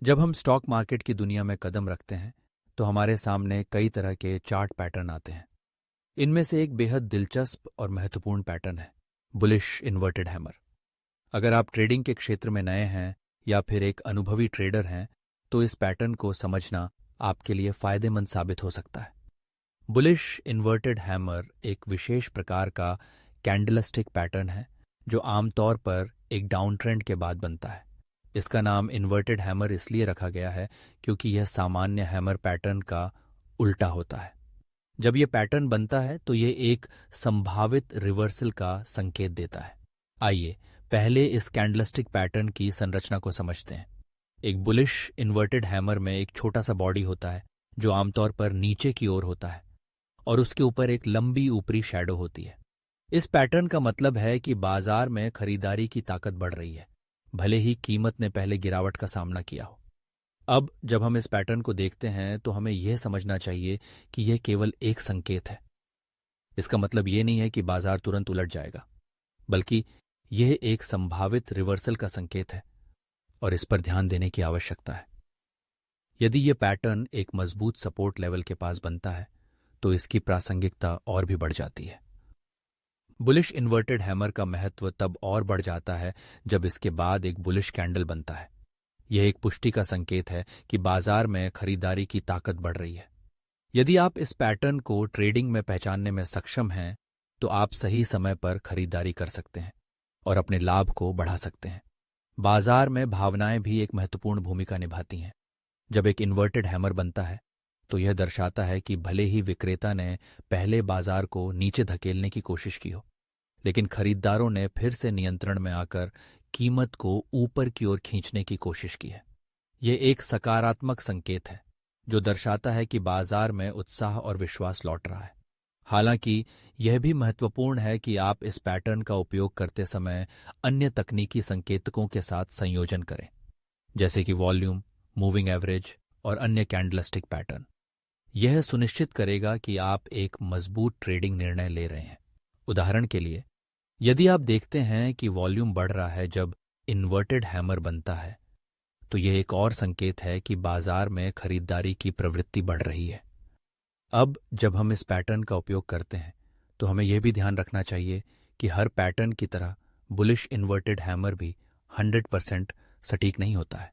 जब हम stock market की दुनिया में कदम रखते हैं तो हमारे सामने कई तरह के चार्ट पैटर्न आते हैं। इनमें से एक बेहद दिलचस्प और महत्वपूर्ण पैटर्न है बुलिश इन्वर्टेड हैमर। अगर आप ट्रेडिंग के क्षेत्र में नए हैं या फिर एक अनुभवी ट्रेडर हैं तो इस पैटर्न को समझना आपके लिए फायदेमंद साबित हो सकता है। बुलिश इन्वर्टेड हैमर एक विशेष प्रकार का कैंडलस्टिक पैटर्न है जो आमतौर पर एक डाउन ट्रेंड के बाद बनता है। इसका नाम इन्वर्टेड हैमर इसलिए रखा गया है क्योंकि यह सामान्य हैमर पैटर्न का उल्टा होता है। जब यह पैटर्न बनता है तो यह एक संभावित रिवर्सल का संकेत देता है। आइए पहले इस कैंडलस्टिक पैटर्न की संरचना को समझते हैं। एक बुलिश इन्वर्टेड हैमर में एक छोटा सा बॉडी होता है जो आमतौर पर नीचे की ओर होता है और उसके ऊपर एक लंबी ऊपरी शैडो होती है। इस पैटर्न का मतलब है कि बाजार में खरीदारी की ताकत बढ़ रही है, भले ही कीमत ने पहले गिरावट का सामना किया हो। अब जब हम इस पैटर्न को देखते हैं तो हमें यह समझना चाहिए कि यह केवल एक संकेत है। इसका मतलब यह नहीं है कि बाजार तुरंत उलट जाएगा, बल्कि यह एक संभावित रिवर्सल का संकेत है और इस पर ध्यान देने की आवश्यकता है। यदि यह पैटर्न एक मजबूत सपोर्ट लेवल के पास बनता है तो इसकी प्रासंगिकता और भी बढ़ जाती है। बुलिश इन्वर्टेड हैमर का महत्व तब और बढ़ जाता है जब इसके बाद एक बुलिश कैंडल बनता है। यह एक पुष्टि का संकेत है कि बाजार में खरीदारी की ताकत बढ़ रही है। यदि आप इस पैटर्न को ट्रेडिंग में पहचानने में सक्षम हैं तो आप सही समय पर खरीदारी कर सकते हैं और अपने लाभ को बढ़ा सकते हैं। बाजार में भावनाएं भी एक महत्वपूर्ण भूमिका निभाती हैं। जब एक इन्वर्टेड हैमर बनता है तो यह दर्शाता है कि भले ही विक्रेता ने पहले बाजार को नीचे धकेलने की कोशिश की हो, लेकिन खरीदारों ने फिर से नियंत्रण में आकर कीमत को ऊपर की ओर खींचने की कोशिश की है। यह एक सकारात्मक संकेत है जो दर्शाता है कि बाजार में उत्साह और विश्वास लौट रहा है। हालांकि यह भी महत्वपूर्ण है कि आप इस पैटर्न का उपयोग करते समय अन्य तकनीकी संकेतकों के साथ संयोजन करें, जैसे कि वॉल्यूम, मूविंग एवरेज और अन्य कैंडलस्टिक पैटर्न। यह सुनिश्चित करेगा कि आप एक मजबूत ट्रेडिंग निर्णय ले रहे हैं। उदाहरण के लिए, यदि आप देखते हैं कि वॉल्यूम बढ़ रहा है जब इन्वर्टेड हैमर बनता है तो यह एक और संकेत है कि बाजार में खरीदारी की प्रवृत्ति बढ़ रही है। अब जब हम इस पैटर्न का उपयोग करते हैं तो हमें यह भी ध्यान रखना चाहिए कि हर पैटर्न की तरह बुलिश इन्वर्टेड हैमर भी 100% सटीक नहीं होता है।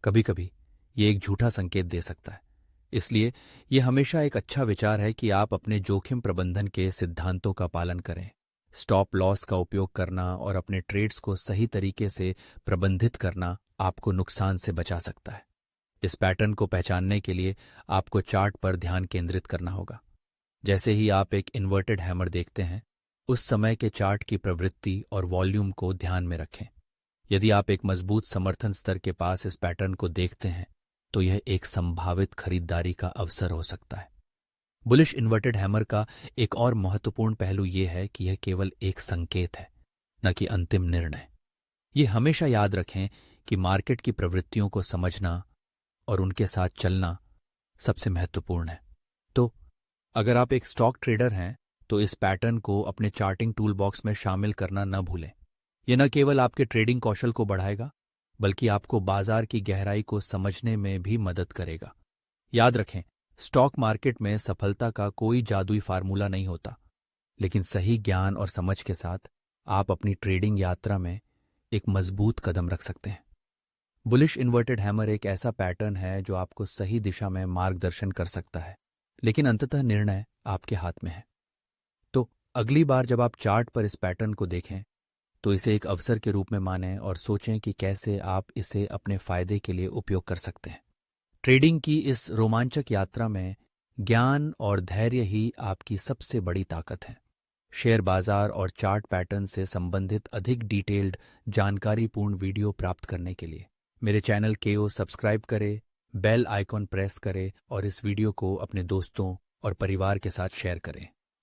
कभी कभी ये एक झूठा संकेत दे सकता है। इसलिए यह हमेशा एक अच्छा विचार है कि आप अपने जोखिम प्रबंधन के सिद्धांतों का पालन करें। स्टॉप लॉस का उपयोग करना और अपने ट्रेड्स को सही तरीके से प्रबंधित करना आपको नुकसान से बचा सकता है। इस पैटर्न को पहचानने के लिए आपको चार्ट पर ध्यान केंद्रित करना होगा। जैसे ही आप एक इन्वर्टेड हैमर देखते हैं, उस समय के चार्ट की प्रवृत्ति और वॉल्यूम को ध्यान में रखें। यदि आप एक मजबूत समर्थन स्तर के पास इस पैटर्न को देखते हैं तो यह एक संभावित खरीदारी का अवसर हो सकता है। बुलिश इन्वर्टेड हैमर का एक और महत्वपूर्ण पहलू यह है कि यह केवल एक संकेत है, न कि अंतिम निर्णय। यह हमेशा याद रखें कि मार्केट की प्रवृत्तियों को समझना और उनके साथ चलना सबसे महत्वपूर्ण है। तो अगर आप एक स्टॉक ट्रेडर हैं तो इस पैटर्न को अपने चार्टिंग टूल बॉक्स में शामिल करना न भूलें। यह न केवल आपके ट्रेडिंग कौशल को बढ़ाएगा बल्कि आपको बाजार की गहराई को समझने में भी मदद करेगा। याद रखें, स्टॉक मार्केट में सफलता का कोई जादुई फार्मूला नहीं होता, लेकिन सही ज्ञान और समझ के साथ आप अपनी ट्रेडिंग यात्रा में एक मजबूत कदम रख सकते हैं। बुलिश इन्वर्टेड हैमर एक ऐसा पैटर्न है जो आपको सही दिशा में मार्गदर्शन कर सकता है, लेकिन अंततः निर्णय आपके हाथ में है। तो अगली बार जब आप चार्ट पर इस पैटर्न को देखें तो इसे एक अवसर के रूप में मानें और सोचें कि कैसे आप इसे अपने फायदे के लिए उपयोग कर सकते हैं। ट्रेडिंग की इस रोमांचक यात्रा में ज्ञान और धैर्य ही आपकी सबसे बड़ी ताकत है। शेयर बाजार और चार्ट पैटर्न से संबंधित अधिक डिटेल्ड जानकारीपूर्ण वीडियो प्राप्त करने के लिए मेरे चैनल को सब्सक्राइब करें, बेल आइकॉन प्रेस करें और इस वीडियो को अपने दोस्तों और परिवार के साथ शेयर करें।